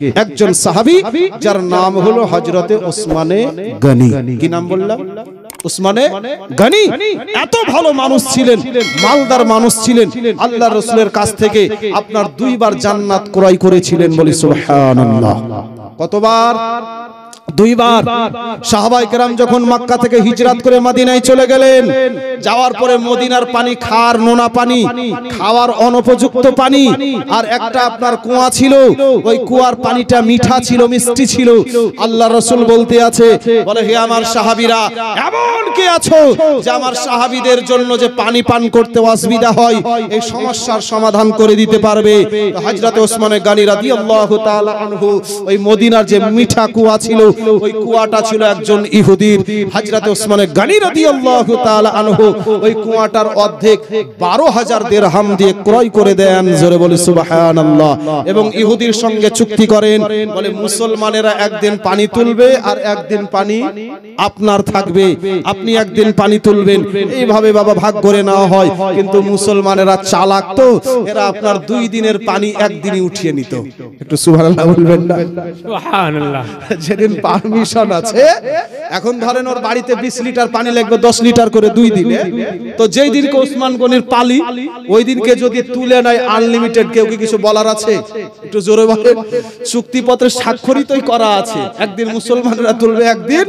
একজন সাহাবী যার নাম হলো হযরতে ওসমানে গনি। কি নাম বললাম? ওসমানে গনি। এত ভালো মানুষ ছিলেন, মালদার মানুষ ছিলেন। আল্লাহর রাসূলের কাছ থেকে আপনার দুইবার জান্নাত ক্রয় করেছিলেন, বলি সুবহানাল্লাহ। কতবার? দুইবার। সাহাবায়ে কেরাম যখন মক্কা থেকে হিজরত করে মদিনায় চলে গেলেন, যাওয়ার পরে মদিনার পানি খার নোনা পানি, খাওয়ার অনুপযুক্ত পানি, আর একটা আপনার কুয়া ছিল, ওই কুয়ার পানিটা মিঠা ছিল, মিষ্টি ছিল। আল্লাহর রাসূল বলতে আছে, বলে হে আমার সাহাবীরা, এমন কে আছো যে আমার সাহাবীদের জন্য যে পানি পান করতে অসুবিধা হয়, এই সমস্যার সমাধান করে দিতে পারবে? তো হযরত ওসমানে গনি রাদিয়াল্লাহু তাআলা আনহু ওই মদিনার যে মিঠা কুয়া ছিল, ওই কুয়াটা ছিল একজন ইহুদির। হযরত ওসমানে গনি রাদিয়াল্লাহু তাআলা আনহু ওই কুয়াটার অর্ধেক 12,000 দিরহাম দিয়ে ক্রয় করে দেন। জোরে বলি সুবহানাল্লাহ। এবং ইহুদির সঙ্গে চুক্তি করেন, বলে মুসলমানেরা একদিন পানি তুলবে আর একদিন পানি আপনার থাকবে, আপনি একদিন পানি তুলবেন, এইভাবে বাবা ভাগ করে নেওয়া হয়। কিন্তু মুসলমানেরা চালাক, তো এরা আপনার 2 দিনের পানি একদিনই উঠিয়ে নিত। একটু সুবহানাল্লাহ বলবেন না? সুবহানাল্লাহ। যেদিন পারমিশন আছে, এখন ধরেন ওর বাড়িতে 20 লিটার পানি লাগবে 10 লিটার করে 2 দিনে, তো যেই দিনকে ওসমান গনির পালি, ওই দিনকে যদি তুলে নেয় আনলিমিটেড, কেউ কি কিছু বলার আছে? একটু জোরে বলেন। চুক্তিপত্রে স্বাক্ষরিতই করা আছে, একদিন মুসলমানরা তুলবে, একদিন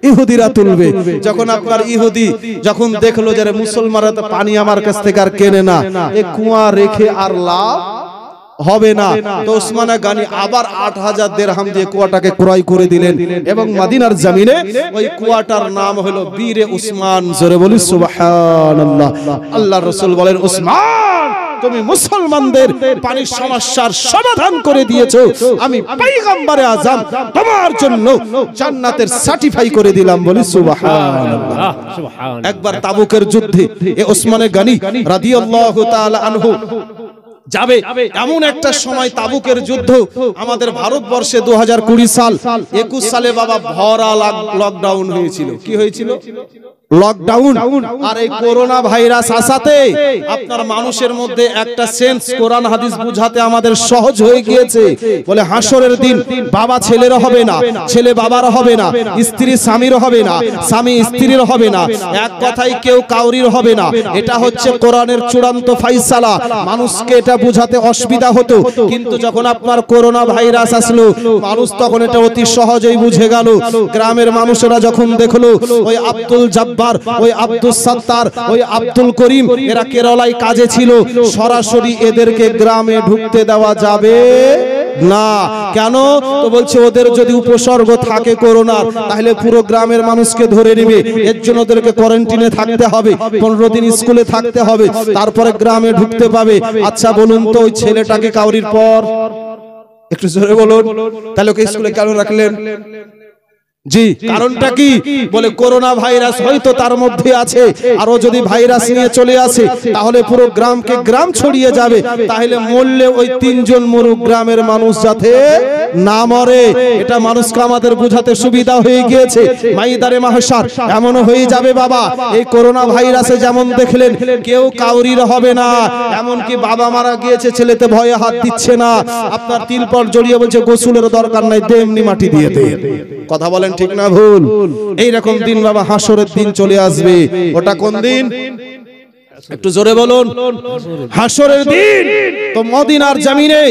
ইহুদিরা তুলবে। যখন আপনার ইহুদি যখন দেখলো যে মুসলমানরা তো পানি আমার কাছ থেকে আর কেনে না, এই কুয়া রেখে আর লাভ হবে না, তো ওসমানে গনি আবার 8,000 দিরহাম দিয়ে কুয়াটাকে ক্রয় করে দিলেন। এবং মদিনার জমিনে ওই কুয়াটার নাম হলো বীরে উসমান। জোরে বলি সুবহানাল্লাহ। আল্লাহর রাসূল বলেন, ওসমান, তুমি মুসলমানদের পানির সমস্যার সমাধান করে দিয়েছো, আমি পয়গম্বরে আযম তোমার জন্য জান্নাতের সার্টিফাই করে দিলাম। বলি সুবহানাল্লাহ। একবার তাবুকের যুদ্ধে এ ওসমানে গনি রাদিয়াল্লাহু তাআলা আনহু যাবে, এমন একটা সময় তাবুকের যুদ্ধ আমাদের ভারতবর্ষে 2020 সাল 21 সালে বাবা ভরা লকডাউন হয়েছিল। কি হয়েছিল? লকডাউন। আর এই করোনা ভাইরাস আসাতে আপনার মানুষের মধ্যে একটা সেন্স কোরআন হাদিস বুঝাতে আমাদের সহজ হয়ে গিয়েছে। বলে হাসরের দিন বাবা ছেলের হবে না, ছেলে বাবার হবে না, স্ত্রী স্বামীর হবে না, স্বামী স্ত্রীর হবে না, এক কথাই কেউ কাউরির হবে না। এটা হচ্ছে কোরআনের চূড়ান্ত ফায়সালা। মানুষকে এটা বুঝাতে অসুবিধা হতো, কিন্তু যখন আপনার করোনা ভাইরাস আসলো, মানুষ তখন এটা অতি সহজেই বুঝে গেল। গ্রামের মানুষেরা যখন দেখলো ওই আব্দুল জব্বার, ওই আব্দুল সত্তার, ওই আব্দুল করিম, এরা কেরালায় কাজে ছিল, সরাসরি এদেরকে গ্রামে ঢুকতে দেওয়া যাবে না। কেন? তো বলছে ওদের যদি উপসর্গ থাকে করোনার, তাহলে পুরো গ্রামের মানুষকে ধরে নেবে, এর জন্য ওদেরকে কোয়ারেন্টিনে থাকতে হবে, 15 দিন স্কুলে থাকতে হবে, তারপরে গ্রামে ঢুকতে পাবে। আচ্ছা বলুন তো, ওই ছেলেটাকে কাউরির পর, একটু জোরে বলুন, তাহলে ওকে স্কুলে কেন রাখলেন? জি, কারণটা কি? বলে করোনা ভাইরাস হয়তো তার মধ্যে আছে, আর ও যদি ভাইরাস নিয়ে চলে আসে তাহলে পুরো গ্রামকে গ্রাম ছড়িয়ে যাবে, তাহলে মরলে ওই 3 জন মরুক, গ্রামের মানুষ যাতে না মরে। এটা মানুষকে আমাদের বোঝাতে সুবিধা হয়ে গিয়েছে। মাইদারে মাহশার এমন হয়ে যাবে বাবা, এই করোনা ভাইরাসে যেমন দেখলেন কেউ কাউরির হবে না, এমন কি বাবা মারা গিয়েছে, ছেলেতে ভয়ে হাত দিচ্ছে না, আপনার তিলপট জড়িয়ে বলছে গোসলের দরকার নাই, দে এমনি মাটি দিয়ে দে। কথা বলেন ঠিক না ভুল? এইরকম দিন বাবা হাসরের দিন চলে আসবে। ওটা কোন দিন? একটু জোরে বলুন। হাসরের দিন। তো মদিনার জমিনে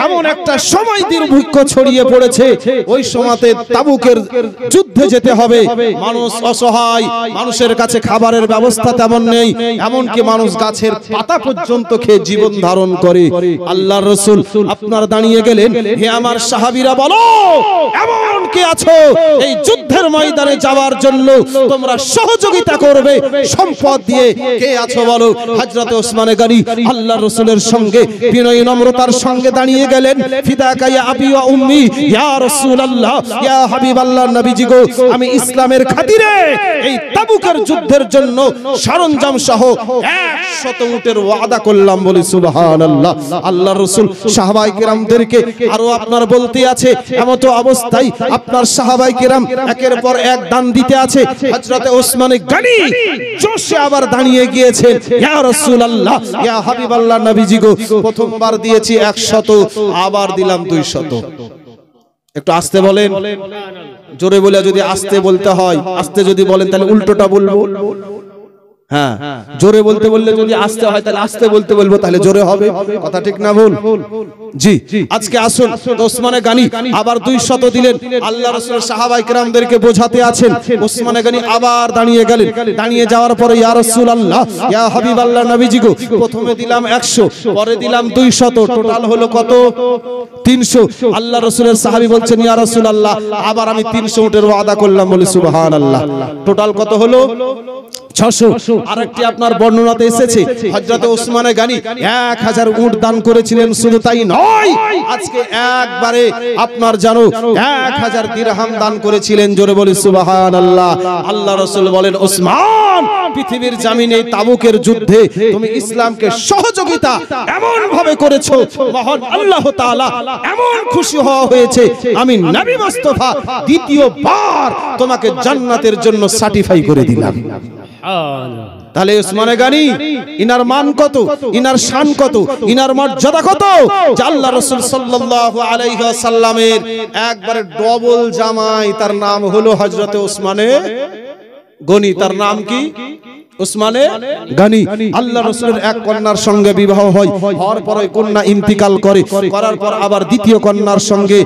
এমন একটা সময় দুর্ভিক্ষ ছড়িয়ে পড়েছে, ওই সময়তে তাবুকের যুদ্ধে যেতে হবে। মানুষ অসহায়, মানুষের কাছে খাবারের ব্যবস্থা তেমন নেই, এমনকি মানুষ গাছের পাতা পর্যন্ত খেয়ে জীবন ধারণ করে। আল্লাহর রাসূল আপনার দাঁড়িয়ে গেলেন, হে আমার সাহাবীরা বলো, এমন কে আছো এই যুদ্ধের ময়দানে যাওয়ার জন্য তোমরা সহযোগিতা করবে সম্পদ দিয়ে? কে আছো বলো? হযরত ওসমানে গনি আল্লাহর রাসূলের সঙ্গে বিনয়ী নম্রতার সঙ্গে দাঁড়িয়ে গেলেন। ফিদাকা ইয়া আবি ওয়া উম্মি, ইয়া রাসূলুল্লাহ, ইয়া হাবিবাল্লাহ, নবীজি গো, আমি ইসলামের খাতিরে এই তাবুকের যুদ্ধের জন্য সরঞ্জাম সহ 100 উটের ওয়াদা করলাম। বলি সুবহানাল্লাহ। আল্লাহর রাসূল সাহাবায়ে কেরামদেরকে আরো আপনার বলতে আছে, এমতো অবস্থায় আপনার সাহাবায়ে কেরাম একের পর এক দান দিতে আছে। হযরত ওসমানে গনি জোশে আবার দাঁড়িয়ে গিয়েছেন, ইয়া রাসূলুল্লাহ, ইয়া হাবিবাল্লাহ, নবীজি গো, প্রথমবার দিয়েছি 100, আবার দিলাম 200। একটু আস্তে বলেন, জোরে বলে যদি আস্তে বলতে হয়, আস্তে যদি বলেন তাহলে উল্টোটা বলবো। হ্যাঁ, জোরে বলতে বললে যদি আস্তে হয় তাহলে আস্তে বলতে বলবো, তাহলে জোরে হবে। কথা ঠিক না ভুল? জি। আজকে আসুন, ওসমানে গানি আবার 200 দিলেন। আল্লাহ রাসূল সাহাবায়ে কেরামদেরকে বোঝাতে আছেন। ওসমানে গানি আবার দাঁড়িয়ে গেলেন। দাঁড়িয়ে যাওয়ার পরে ইয়া রাসূলুল্লাহ, ইয়া হাবিবাল্লাহ, নবীজি গো, প্রথমে দিলাম 100, পরে দিলাম 200, টোটাল হলো কত? 300। আল্লাহ রাসূলের সাহাবী বলছেন, ইয়া রাসূলুল্লাহ, আবার আমি 300 উটের ওয়াদা করলাম। বলি সুবহানাল্লাহ। টোটাল কত হলো? 600। আরেকটি আপনার বর্ণনাতে এসেছে হযরত ওসমানে গানি 1000 উট দান করেছিলেন। শুধু তাই নয়, আজকে একবারে আপনার জানো 1000 দিরহাম দান করেছিলেন। জোরে বলি সুবহানাল্লাহ। আল্লাহ রাসূল বলেন, ওসমান, পৃথিবীর জমিনে তাবুকের যুদ্ধে তুমি ইসলামকে সহযোগিতা এমন ভাবে করেছো, মহান আল্লাহ তাআলা এমন খুশি হয়েছে, আমি নবী মুস্তাফা দ্বিতীয়বার তোমাকে জান্নাতের জন্য সার্টিফাই করে দিলাম। তাহলে ওসমানে গানি ইনার মান কত, ইনার শান কত, ইনার মর্যাদা কত, যে আল্লাহ রাসূল সাল্লাল্লাহু আলাইহি ওয়াসাল্লামের একবারে ডবল জামাই, তার নাম হলো হযরত ওসমানে গনি। তার নাম কি? ওসমানে গানি। আল্লাহ রাসূলের এক কন্যার সঙ্গে বিবাহ হয়, হওয়ার পর ওই কন্যা ইন্তিকাল করার পর আবার দ্বিতীয় কন্যার সঙ্গে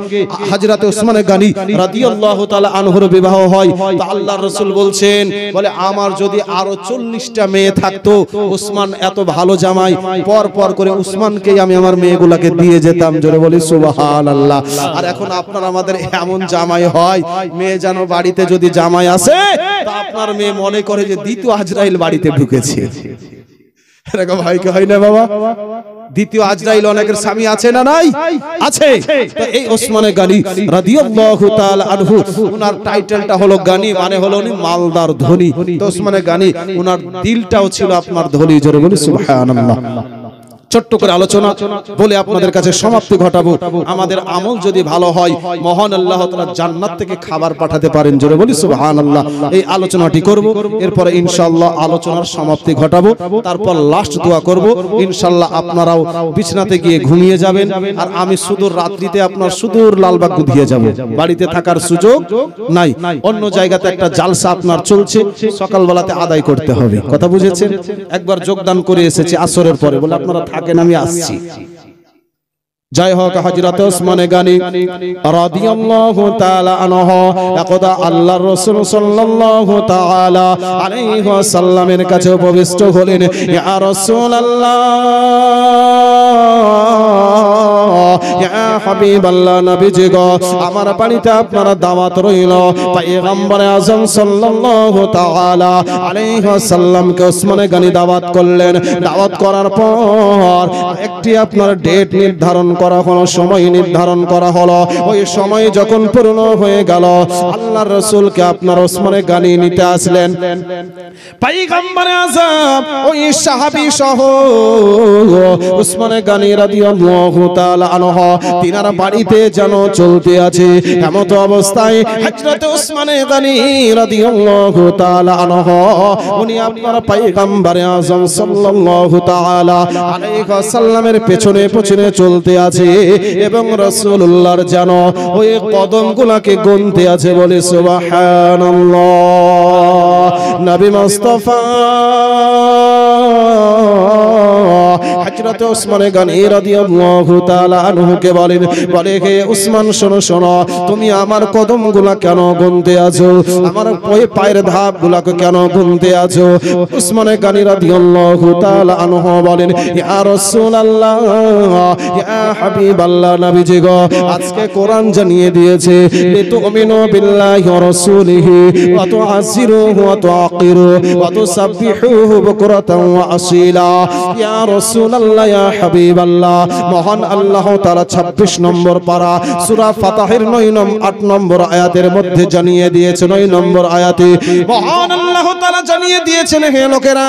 হযরত ওসমানে গানি রাদিয়াল্লাহু তাআলা আনহুর বিবাহ হয়। তো আল্লাহর রাসূল বলছেন, বলে আমার যদি আরো 40টা মেয়ে থাকতো, ওসমান এত ভালো জামাই, পর করে ওসমানকেই আমি আমার মেয়েগুলোকে দিয়ে যেতাম। জোরে বলি সুবহানাল্লাহ। আর এখন আপনার আমাদের এমন জামাই হয়, মেয়ে যেন বাড়িতে যদি জামাই আসে, তা আপনার মেয়ে মনে করে যে দ্বিতীয় আজরাইল বাড়িতে ঢুকেছে। এরকম হয় কি হয় না বাবা? দ্বিতীয় আজরাইল অনেকের স্বামী আছে না নাই? আছে। তো এই ওসমানে গানি রাদিয়াল্লাহু তাআলা আনহু, ওনার টাইটেলটা হলো গানি, মানে হলো উনি মালদার ধনী। তো ওসমানে গানি ওনার দিলটাও ছিল আপনার ধনী। জোরে বলি সুবহানাল্লাহ। ছোট্ট করে আলোচনা বলে আপনাদের কাছে সমাপ্তি ঘটাবো। আমাদের আমল যদি ভালো হয়, মহান আল্লাহ তাআলা জান্নাত থেকে খাবার পাঠাতে পারেন। জোরে বলি সুবহানাল্লাহ। এই আলোচনাটি করব, এরপরে ইনশাআল্লাহ আলোচনার সমাপ্তি ঘটাবো, তারপর লাস্ট দোয়া করব। ইনশাআল্লাহ আপনারাও বিছনাতে গিয়ে ঘুমিয়ে যাবেন, আর আমি সুদূর রাত্রিতে আপনার সুদূর লালবাগ ঘুরিয়ে যাব। বাড়িতে থাকার সুযোগ নাই, অন্য জায়গাতে একটা জালসা আপনার চলছে, সকালবেলাতে আদায় করতে হবে। কথা বুঝেছেন? একবার যোগদান করে এসেছি আসরের পরে, বলে আপনারা থাকেন, আমি আসছি। জয় হোক হযরত ওসমানে গানি রাদিয়াল্লাহু তাআলা আনহু। একদা আল্লাহর রাসূল সাল্লাল্লাহু তাআলা আলাইহি ওয়াসাল্লামের কাছে উপবিষ্ট হলেন। ইয়া রাসূলুল্লাহ, ইয়া হাবিবাল্লাহ, নবীজি গো, আমার বাড়িতে আপনার দাওয়াত রইল। পয়গম্বর আযম সাল্লাল্লাহু তাআলা আলাইহি ওয়াসাল্লামকে ওসমানে গানি দাওয়াত করলেন। দাওয়াত করার পর একটি আপনার ডেট নির্ধারণ করা হলো, সময় নির্ধারণ করা হলো। ওই সময় যখন পূর্ণ হয়ে গেল, আল্লাহর রাসূলকে আপনার ওসমানে গানি নিতে আসলেন। পয়গম্বর আযম ওই সাহাবী সহ ওসমানে গানি রাদিয়াল্লাহু তাআলা আনহু তিনার বাড়িতে যেন চলতে আছে। এমত অবস্থায় হযরত ওসমানে গানি রাদিয়াল্লাহু তাআলা আনহু উনি আপনার পয়গম্বর আযম সাল্লাল্লাহু তাআলা আলাইহি ওয়াসাল্লামের পেছনে পেছনে চলতে আছে, এবং রাসূলুল্লাহর যেন ওই কদমগুলোকে গুনতে আছে। বলে সুবহানাল্লাহ। নবী মুস্তাফা হযরত ওসমানে গানি রাদিয়াল্লাহু তাআলা আনহুকে বলেন, বলে হে ওসমান, শোনো শোনো, তুমি আমার কদমগুলো কেন গুনতে আছো? আমার পায়ের ধাপগুলোকে কেন গুনতে আছো? ওসমানে গানি রাদিয়াল্লাহু তাআলা আনহু বলেন, ইয়া রাসূলুল্লাহ, ইয়া হাবিবাল্লাহ, নবীজি গো, আজকে কোরআন জানিয়ে দিয়েছে, লিতুমিনু বিল্লাহি ওয়া রাসূলিহি ওয়া তুআযিরুহু ওয়া তুআকিরুহু ওয়া তুসাব্বিহুহু বুকরাতান ওয়া আসীলা। ইয়া রাসূলুল্লাহ, ইয়া হাবিবাল্লাহ, মহান আল্লাহ তাআলা 26 নম্বর পারা সূরা ফাতহের 8 নম্বর আয়াতের মধ্যে জানিয়ে দিয়েছেন। 9 নম্বর আয়াতে মহান আল্লাহ তাআলা জানিয়ে দিয়েছেন, হে লোকেরা,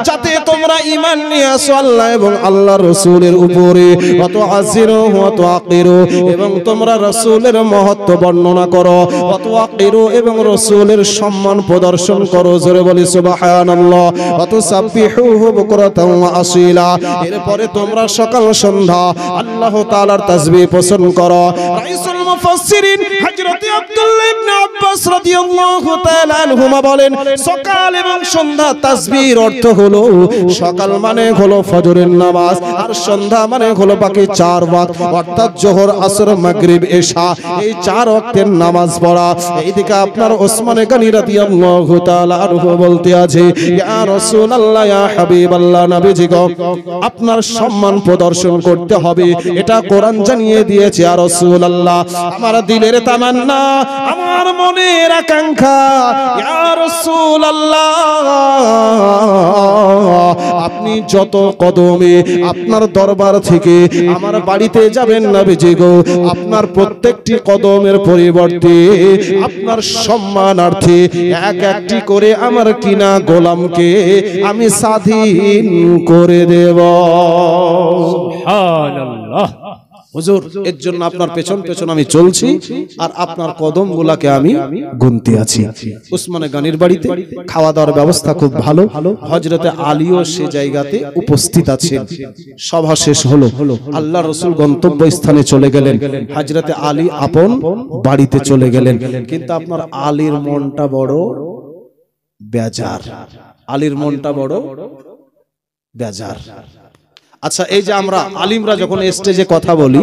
যাতে তোমরা ঈমান নিয়ে আসো আল্লাহ এবং আল্লাহর রাসূলের উপরে, ওয়া তুআযিরুহু ওয়া তুআকিরুহু, এবং তোমরা রাসূলের মহত্ব বর্ণনা করো, ওয়া তুআকিরুহু, এবং রাসূলের সম্মান প্রদর্শন করো। জোরে বলি সুবহানাল্লাহ। ওয়া তুসাব্বিহুহু বুকরাতান ওয়া আসীলা। এরপরে তোমরা সকাল সন্ধ্যা আল্লাহ তাআলার তাসবিহ পোষণ করো। রাসূল মুফাসসিরিন হযরত আব্দুল্লাহ ইবনে আব্বাস রাদিয়াল্লাহু তাআলা আনহুমা বলেন সকাল এবং সন্ধ্যা তাসবিহর অর্থ হলো সকাল মানে হলো ফজরের নামাজ আর সন্ধ্যা মানে হলো বাকি 4 ওয়াক্ত অর্থাৎ যোহর আসর মাগরিব এশা এই 4 ওয়াক্তের নামাজ পড়া। এইদিকে আপনার ওসমান গনি রাদিয়াল্লাহু তাআলা আনহু বলতে আছে ইয়া রাসূলুল্লাহ ইয়া হাবিবাল্লাহ নবীজি গো আপনার সম্মান প্রদর্শন করতে হবে এটা কোরআন জানিয়ে দিয়েছে। ইয়া রাসূলুল্লাহ আমার দিলের তামান্না আমার মনের আকাঙ্ক্ষা ইয়া রাসূলুল্লাহ আপনি যত কদমে আপনার দরবার থেকে আমার বাড়িতে যাবেন নবীজি গো আপনার প্রত্যেকটি কদমের পরিবর্তে আপনার সম্মানার্থে এক একটি করে আমার কিনা গোলামকে আমি স্বাধীন করে দেব। সুবহানাল্লাহ। হুজুর এর জন্য আপনার পেছন পেছন আমি চলছি আর আপনার কদমগুলোকে আমি গুনতে আছি। উসমানে গানির বাড়িতে খাওয়া দাওয়ার ব্যবস্থা খুব ভালো। হযরতে আলীও সে জায়গাতে উপস্থিত আছেন। সভা শেষ হলো, আল্লাহ রাসূল গন্তব্যস্থানে চলে গেলেন। হযরতে আলী আপন বাড়িতে চলে গেলেন, কিন্তু আপনার আলীর মনটা বড় বেজার। আলীর মনটা বড় বেজার। আচ্ছা এই যে আমরা আলিমরা যখন স্টেজে কথা বলি,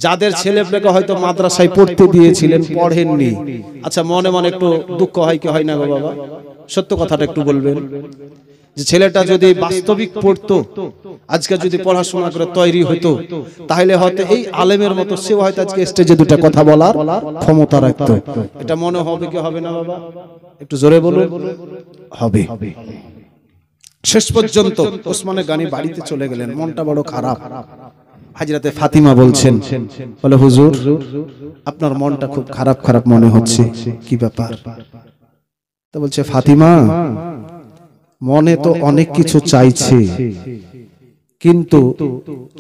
যাদের ছেলেপেলেকে হয়তো মাদ্রাসায় পড়তে দিয়েছিলেন পড়েননি, আচ্ছা মনে মনে একটু দুঃখ হয় কি হয় না গো বাবা? সত্য কথাটা একটু বলবেন যে ছেলেটা যদি বাস্তবিক পড়তো, আজকে যদি পড়াশোনা করে তৈরি হতো, তাহলে হয়তো এই আলেমের মতো সেও হয়তো আজকে স্টেজে দুটো কথা বলার ক্ষমতা রাখতো। এটা মনে হবে কি হবে না বাবা? একটু জোরে বলুন। হবে। শেষ পর্যন্ত ওসমানে গানি বাড়িতে চলে গেলেন, মনটা বড় খারাপ। হযরতে ফাতিমা বলছেন, বলে হুজুর আপনার মনটা খুব খারাপ খারাপ মনে হচ্ছে, কি ব্যাপার? তো বলছে ফাতিমা মনে তো অনেক কিছু চাইছে, কিন্তু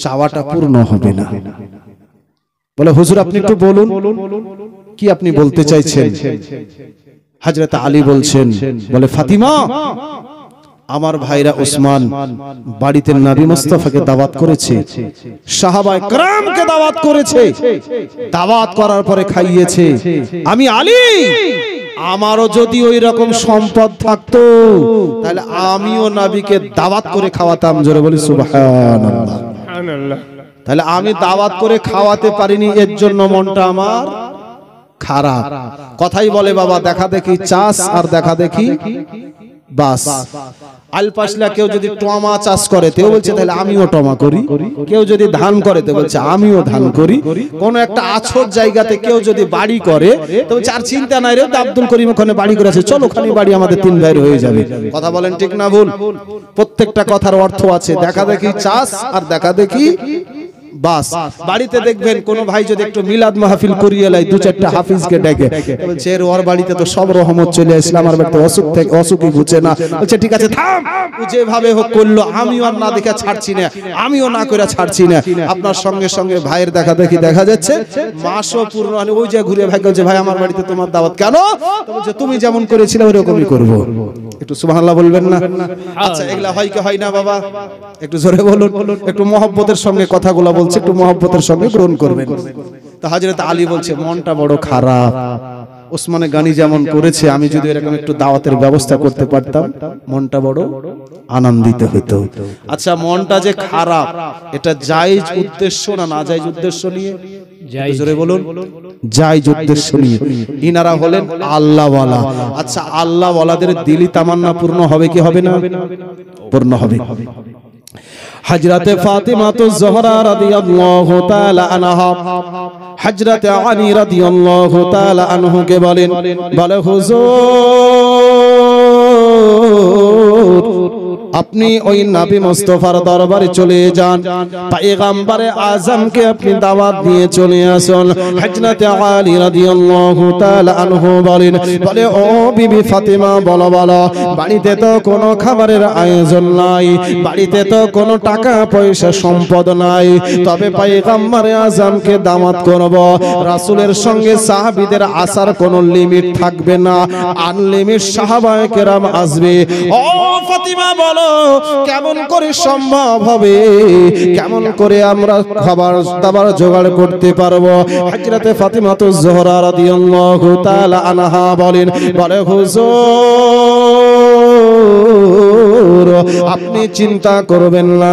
চাওয়াটা পূর্ণ হবে না। বলে হুজুর আপনি একটু বলুন কি আপনি বলতে চাইছেন? হযরতে আলী বলছেন, বলে ফাতিমা আমার ভাইরা ওসমান বাড়িতে নবী মুস্তাফাকে দাওয়াত করেছে, সাহাবায়ে কেরামকে দাওয়াত করেছে, দাওয়াত করার পরে খাইয়েছে। আমি আলী আমারও যদি ওই রকম সম্পদ থাকতো তাহলে আমিও নবীকে দাওয়াত করে খাওয়াতাম। জোরে বলি সুবহানাল্লাহ। সুবহানাল্লাহ। তাহলে আমি দাওয়াত করে খাওয়াতে পারিনি, এর জন্য মনটা আমার খারাপ। কথাই বলে বাবা দেখা দেখি চাষ আর দেখা দেখি বাস। আলপাশলা কেউ যদি টমা চাষ করে তেও বলছে তাহলে আমিও টমা করি, কেউ যদি ধান করে তো বলছে আমিও ধান করি। কোন একটা আছর জায়গাতে কেউ যদি বাড়ি করে তো বলছে আর চিন্তা নাই রে, আব্দুল করিম ওখানে বাড়ি করেছে, চলো ওখানে বাড়ি আমাদের 3 ভাইয়ের হয়ে যাবে। কথা বলেন ঠিক না ভুল? প্রত্যেকটা কথার অর্থ আছে। দেখা দেখি চাষ আর দেখা দেখি বাস। বাড়িতে দেখবেন কোন ভাই যদি একটু মিলাদ মাহফিল করিয়ে লাই, 2-4টা হাফিজকে ডেকে, বলছে এর ওর বাড়িতে তো সব রহমত চলে আসলো, আমার বাড়িতে অসুখ থেকে অসুখই ঘুচে না। বলছে ঠিক আছে থাম, ও যেভাবে হোক করলো, আমিও আর না দেখে ছাড়ছি না, আমিও না করে ছাড়ছি না। আপনার সঙ্গে সঙ্গে ভাইয়ের দেখা দেখি দেখা যাচ্ছে মাসও পূর্ণ হয়নি, ওই যে ঘুরে ভাই বলছে ভাই আমার বাড়িতে তোমার দাওয়াত কেন? বলছে তুমি যেমন করেছিলে ওরকমই করবো। একটু সুবহানাল্লাহ বলবেন না? আচ্ছা এগুলা হয় কি হয় না বাবা? একটু জোরে বলুন। একটু মহব্বতের সঙ্গে কথাগুলো বলছে, একটু মহব্বতের সঙ্গে গ্রহণ করবেন। তো হযরত আলী বলছে মনটা বড় খারাপ, ওসমানে গানি যেমন করেছে আমি যদি এরকম একটু দাওয়াতের ব্যবস্থা করতে পারতাম মনটা বড় আনন্দিত হতো। আচ্ছা মনটা যে খারাপ এটা জায়েজ উদ্দেশ্য না নাজায়েজ উদ্দেশ্য নিয়ে? জোরে বলুন। জায়েজ উদ্দেশ্য নিয়ে। ইনারা হলেন আল্লাহওয়ালা। আচ্ছা আল্লাহওয়ালাদের দিলি তামান্না পূর্ণ হবে কি হবে না? পূর্ণ হবে। হযরতে ফাতিমা যোহরা রাদিয়াল্লাহু তাআলা আনহা হযরতে আলী রাদিয়াল্লাহু তাআলা আনহুকে বলেন, বলে হুজুর আপনি ওই নবী মুস্তাফার দরবারে চলে যান, পয়গম্বরে আজমকে আপনি দাওয়াত দিয়ে চলে আসুন। হযরতে আলী রাদিয়াল্লাহু তাআলা আনহু বলেন, বলে ও বিবি ফাতিমা বলো বলো, বাড়িতে তো কোনো খাবারের আয়োজন নাই, বাড়িতে তো কোনো টাকা পয়সা সম্পদ নাই, তবে পয়গম্বরে আজমকে দাওয়াত করব, রাসূলের সঙ্গে সাহাবীদের আসার কোনো লিমিট থাকবে না, আনলিমিট সাহাবায়ে কেরাম আসবে। ও ফাতিমা বলো বলো কেমন করে সম্ভব হবে, কেমন করে আমরা খাবার দাবার জোগাড় করতে পারবো? হযরতে ফাতিমাতুজ জোহরা রাদিয়াল্লাহু তাআলা আনহা বলে হুজুর আপনি চিন্তা করবেন না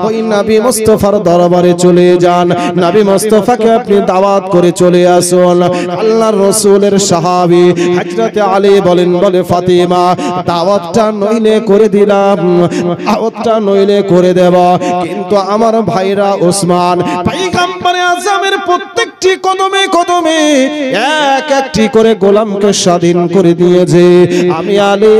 ওই নবী মুস্তাফার দরবারে চলে যান, নবী মুস্তাফাকে আপনি দাওয়াত করে চলে আসুন। আল্লাহর রাসূলের সাহাবী হযরতে আলী বলে ফাতিমা দাওয়াতটা নইলে করে দিলাম, দাওয়াতটা নইলে করে দেব, কিন্তু আমার ভাইরা ওসমান পয়গম্বরে আযমের প্রত্যেকটি কদমে কদমে এক একটি করে গোলামকে স্বাধীন করে দিয়েছে। আমি আলী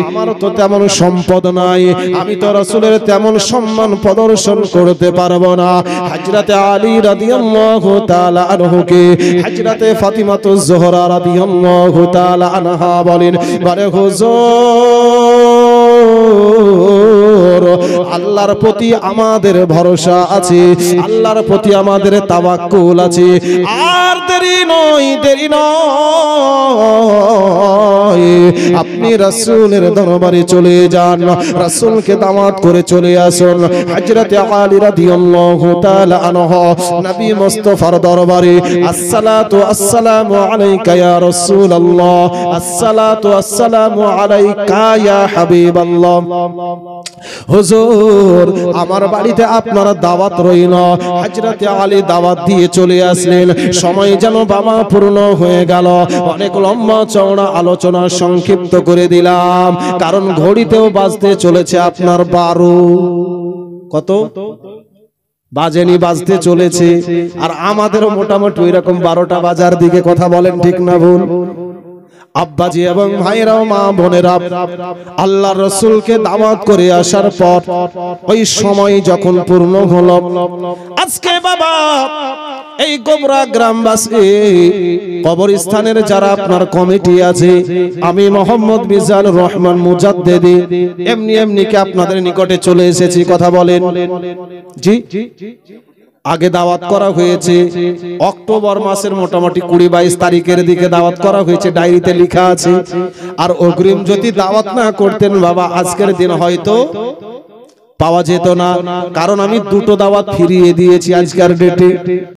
আমার তো তেমন সম্পদ নাই, আমি তো রাসূলের তেমন সম্মান প্রদর্শন করতে পারবো না। হযরতে আলী রাদিয়াল্লাহু তাআলা আনহুকে হযরতে ফাতিমাতুজ জোহরা রাদিয়াল্লাহু তাআলা আনহা বলেন হুজুর আল্লাহর প্রতি আমাদের ভরসা আছে, আল্লাহর প্রতি আমাদের তাওয়াক্কুল আছে, আর দেরি নয় আপনি রাসূলের দরবারে চলে যান, রাসূলকে দাওয়াত করে চলে আসুন। হযরতে আলী রাদিয়াল্লাহু তাআলা আনহু নবী মুস্তাফার দরবারে আসসালাতু আসসালামু আলাইকা ইয়া রাসূলুল্লাহ, আসসালাতু আসসালামু আলাইকা ইয়া হাবিবাল্লাহ। হুজুর আমার বাড়িতে আপনার দাওয়াত রইল। হযরতে আলী দাওয়াত দিয়ে চলে আসলেন। সময় যেন বাবা পূর্ণ হয়ে গেল। অনেক লম্বা চওড়া আলোচনা সংক্ষিপ্ত করে দিলাম, কারণ ঘড়িতেও বাজতে চলেছে আপনার 12। কত বাজেনি, বাজতে চলেছে। আর আমাদেরও মোটামুটি ওইরকম 12টা বাজার দিকে। কথা বলেন ঠিক না ভুল? আব্বাজি এবং ভাইরা মা বোনেরা আল্লাহর রাসূলকে দাওয়াত করে আসার পর ওই সময় যখন পূর্ণ হলো, আজকে বাবা এই গোবরা গ্রামবাসী কবরস্থানের যারা আপনার কমিটি আছে, আমি মোহাম্মদ মিজানুর রহমান মুজাদ্দেদি এমনি কি আপনাদের নিকটে চলে এসেছি। কথা বলেন জি। আগে দাওয়াত করা হয়েছে অক্টোবর মাসের মোটামুটি 20-22 তারিখের দিকে দাওয়াত করা হয়েছে, ডায়েরিতে লেখা আছে। আর অগ্রিম যদি দাওয়াত না করতেন বাবা আজকের দিন হয়তো পাওয়া যেত না, কারণ আমি 2টো দাওয়াত ফিরিয়ে দিয়েছি আজকের ডেটে।